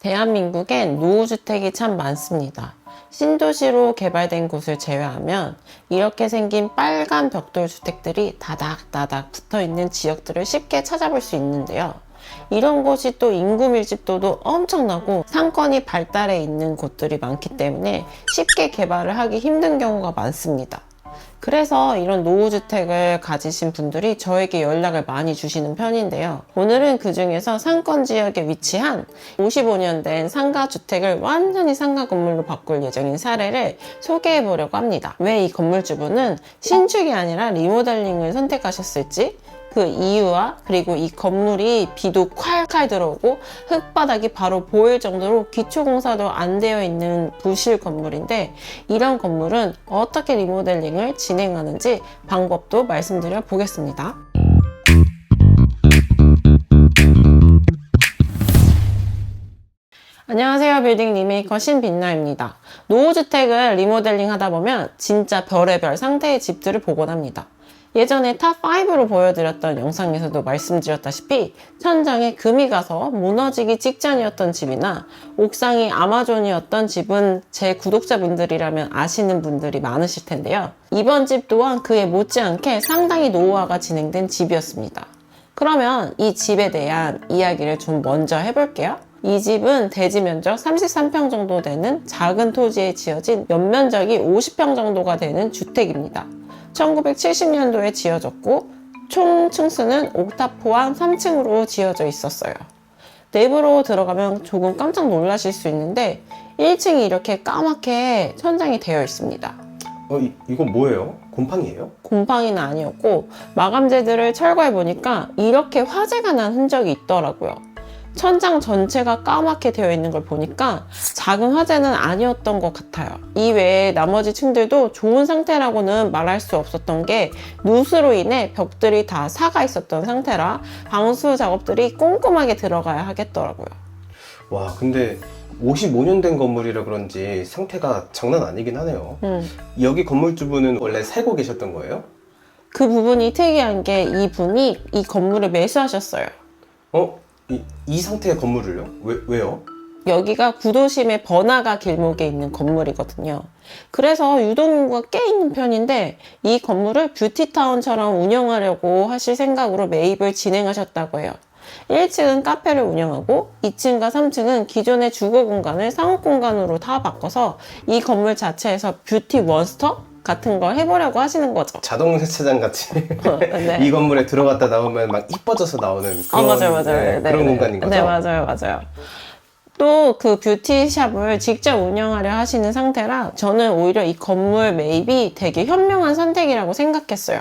대한민국엔 노후주택이 참 많습니다. 신도시로 개발된 곳을 제외하면 이렇게 생긴 빨간 벽돌 주택들이 다닥다닥 붙어있는 지역들을 쉽게 찾아볼 수 있는데요. 이런 곳이 또 인구 밀집도도 엄청나고 상권이 발달해 있는 곳들이 많기 때문에 쉽게 개발을 하기 힘든 경우가 많습니다. 그래서 이런 노후주택을 가지신 분들이 저에게 연락을 많이 주시는 편인데요. 오늘은 그 중에서 상권 지역에 위치한 55년 된 상가주택을 완전히 상가 건물로 바꿀 예정인 사례를 소개해 보려고 합니다. 왜 이 건물주분은 신축이 아니라 리모델링을 선택하셨을지, 그 이유와 그리고 이 건물이 비도 콸콸 들어오고 흙바닥이 바로 보일 정도로 기초공사도 안 되어 있는 부실 건물인데, 이런 건물은 어떻게 리모델링을 진행하는지 방법도 말씀드려 보겠습니다. 안녕하세요. 빌딩 리메이커 신빛나입니다. 노후주택을 리모델링 하다 보면 진짜 별의별 상태의 집들을 보곤 합니다. 예전에 탑5로 보여드렸던 영상에서도 말씀드렸다시피 천장에 금이 가서 무너지기 직전이었던 집이나 옥상이 아마존이었던 집은 제 구독자분들이라면 아시는 분들이 많으실 텐데요. 이번 집 또한 그에 못지않게 상당히 노후화가 진행된 집이었습니다. 그러면 이 집에 대한 이야기를 좀 먼저 해볼게요. 이 집은 대지 면적 33평 정도 되는 작은 토지에 지어진 연면적이 50평 정도가 되는 주택입니다. 1970년도에 지어졌고 총 층수는 옥탑 포함 3층으로 지어져 있었어요. 내부로 들어가면 조금 깜짝 놀라실 수 있는데 1층이 이렇게 까맣게 천장이 되어 있습니다. 이건 뭐예요? 곰팡이에요? 곰팡이는 아니었고 마감재들을 철거해 보니까 이렇게 화재가 난 흔적이 있더라고요. 천장 전체가 까맣게 되어 있는 걸 보니까 작은 화재는 아니었던 것 같아요. 이외에 나머지 층들도 좋은 상태라고는 말할 수 없었던 게 누수로 인해 벽들이 다 사가 있었던 상태라 방수 작업들이 꼼꼼하게 들어가야 하겠더라고요. 와, 근데 55년 된 건물이라 그런지 상태가 장난 아니긴 하네요. 여기 건물주분은 원래 살고 계셨던 거예요? 그 부분이 특이한 게 이분이 이 건물을 매수하셨어요. 이 상태의 건물을요? 왜요? 여기가 구도심의 번화가 길목에 있는 건물이거든요. 그래서 유동인구가 꽤 있는 편인데 이 건물을 뷰티타운처럼 운영하려고 하실 생각으로 매입을 진행하셨다고 해요. 1층은 카페를 운영하고 2층과 3층은 기존의 주거 공간을 상업 공간으로 다 바꿔서 이 건물 자체에서 뷰티 원스톱 같은 걸 해보려고 하시는 거죠. 자동 세차장 같이 네. 이 건물에 들어갔다 나오면 막 이뻐져서 나오는 그런, 맞아요. 네, 네, 그런 네. 공간인 거죠? 네, 맞아요. 또 그 뷰티샵을 직접 운영하려 하시는 상태라 저는 오히려 이 건물 매입이 되게 현명한 선택이라고 생각했어요.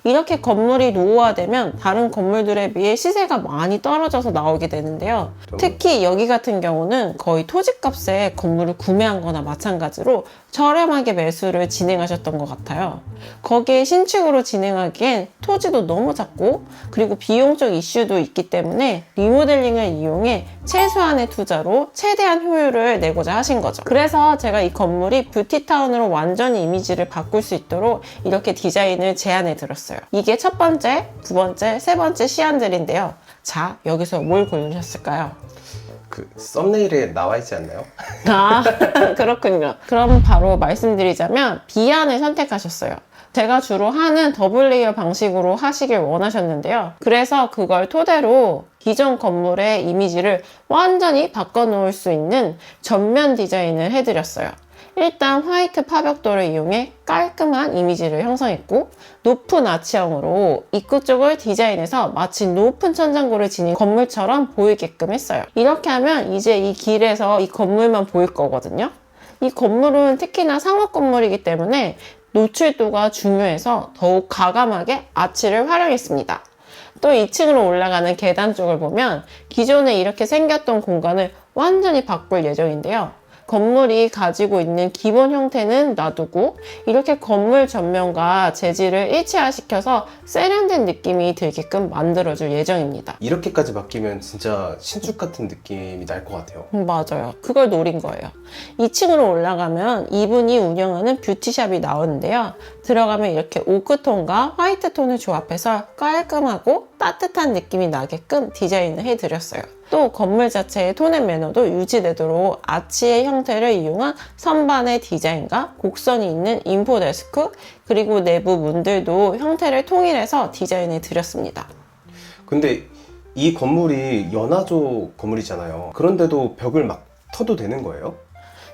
이렇게 건물이 노후화되면 다른 건물들에 비해 시세가 많이 떨어져서 나오게 되는데요. 특히 여기 같은 경우는 거의 토지값에 건물을 구매한 거나 마찬가지로 저렴하게 매수를 진행하셨던 것 같아요. 거기에 신축으로 진행하기엔 토지도 너무 작고 그리고 비용적 이슈도 있기 때문에 리모델링을 이용해 최소한의 투자로 최대한 효율을 내고자 하신 거죠. 그래서 제가 이 건물이 뷰티타운으로 완전히 이미지를 바꿀 수 있도록 이렇게 디자인을 제안해 드렸어요. 이게 첫 번째, 두 번째, 세 번째 시안들인데요. 자, 여기서 뭘 고르셨을까요? 그 썸네일에 나와 있지 않나요? 아, 그렇군요. 그럼 바로 말씀드리자면 B안을 선택하셨어요. 제가 주로 하는 더블 레이어 방식으로 하시길 원하셨는데요. 그래서 그걸 토대로 기존 건물의 이미지를 완전히 바꿔놓을 수 있는 전면 디자인을 해드렸어요. 일단 화이트 파벽돌을 이용해 깔끔한 이미지를 형성했고 높은 아치형으로 입구 쪽을 디자인해서 마치 높은 천장고를 지닌 건물처럼 보이게끔 했어요. 이렇게 하면 이제 이 길에서 이 건물만 보일 거거든요. 이 건물은 특히나 상업 건물이기 때문에 노출도가 중요해서 더욱 과감하게 아치를 활용했습니다. 또 2층으로 올라가는 계단 쪽을 보면 기존에 이렇게 생겼던 공간을 완전히 바꿀 예정인데요. 건물이 가지고 있는 기본 형태는 놔두고 이렇게 건물 전면과 재질을 일체화시켜서 세련된 느낌이 들게끔 만들어줄 예정입니다. 이렇게까지 바뀌면 진짜 신축 같은 느낌이 날 것 같아요. 맞아요. 그걸 노린 거예요. 2층으로 올라가면 이분이 운영하는 뷰티샵이 나오는데요. 들어가면 이렇게 오크톤과 화이트톤을 조합해서 깔끔하고 따뜻한 느낌이 나게끔 디자인을 해드렸어요. 또 건물 자체의 톤앤 매너도 유지되도록 아치의 형태를 이용한 선반의 디자인과 곡선이 있는 인포데스크, 그리고 내부 문들도 형태를 통일해서 디자인해 드렸습니다. 근데 이 건물이 연화조 건물이잖아요. 그런데도 벽을 막 터도 되는 거예요?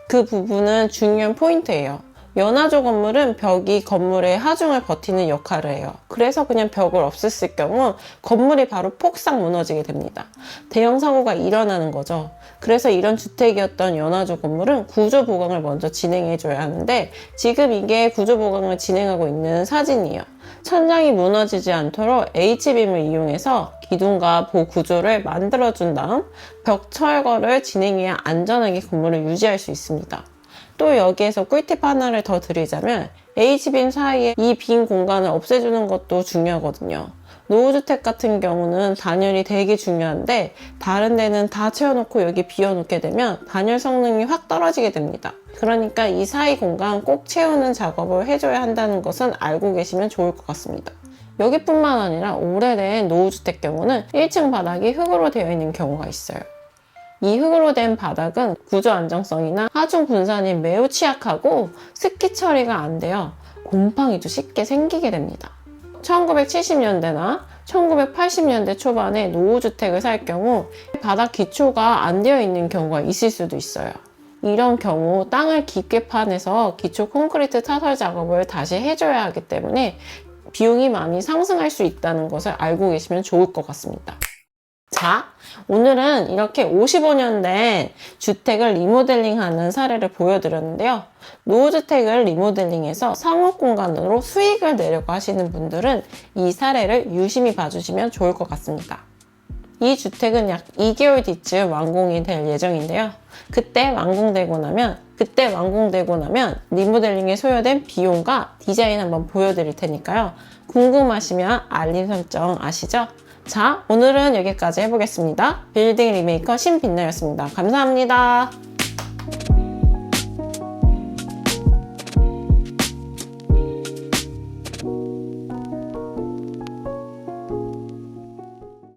그 부분은 중요한 포인트예요. 연화조 건물은 벽이 건물의 하중을 버티는 역할을 해요. 그래서 그냥 벽을 없앴을 경우 건물이 바로 폭삭 무너지게 됩니다. 대형 사고가 일어나는 거죠. 그래서 이런 주택이었던 연화조 건물은 구조 보강을 먼저 진행해 줘야 하는데, 지금 이게 구조 보강을 진행하고 있는 사진이에요. 천장이 무너지지 않도록 H빔을 이용해서 기둥과 보 구조를 만들어준 다음 벽 철거를 진행해야 안전하게 건물을 유지할 수 있습니다. 또 여기에서 꿀팁 하나를 더 드리자면 H빔 사이에 이 빈 공간을 없애주는 것도 중요하거든요. 노후주택 같은 경우는 단열이 되게 중요한데 다른 데는 다 채워놓고 여기 비워놓게 되면 단열 성능이 확 떨어지게 됩니다. 그러니까 이 사이 공간 꼭 채우는 작업을 해줘야 한다는 것은 알고 계시면 좋을 것 같습니다. 여기뿐만 아니라 오래된 노후주택 경우는 1층 바닥이 흙으로 되어 있는 경우가 있어요. 이 흙으로 된 바닥은 구조 안정성이나 하중 분산이 매우 취약하고 습기 처리가 안 돼요. 곰팡이도 쉽게 생기게 됩니다. 1970년대나 1980년대 초반에 노후주택을 살 경우 바닥 기초가 안 되어 있는 경우가 있을 수도 있어요. 이런 경우 땅을 깊게 파내서 기초 콘크리트 타설 작업을 다시 해줘야 하기 때문에 비용이 많이 상승할 수 있다는 것을 알고 계시면 좋을 것 같습니다. 자, 오늘은 이렇게 55년 된 주택을 리모델링하는 사례를 보여드렸는데요. 노후주택을 리모델링해서 상업공간으로 수익을 내려고 하시는 분들은 이 사례를 유심히 봐주시면 좋을 것 같습니다. 이 주택은 약 2개월 뒤쯤 완공이 될 예정인데요. 그때 완공되고 나면 리모델링에 소요된 비용과 디자인 한번 보여드릴 테니까요. 궁금하시면 알림 설정 아시죠? 자, 오늘은 여기까지 해보겠습니다. 빌딩 리메이커 신빛나였습니다. 감사합니다.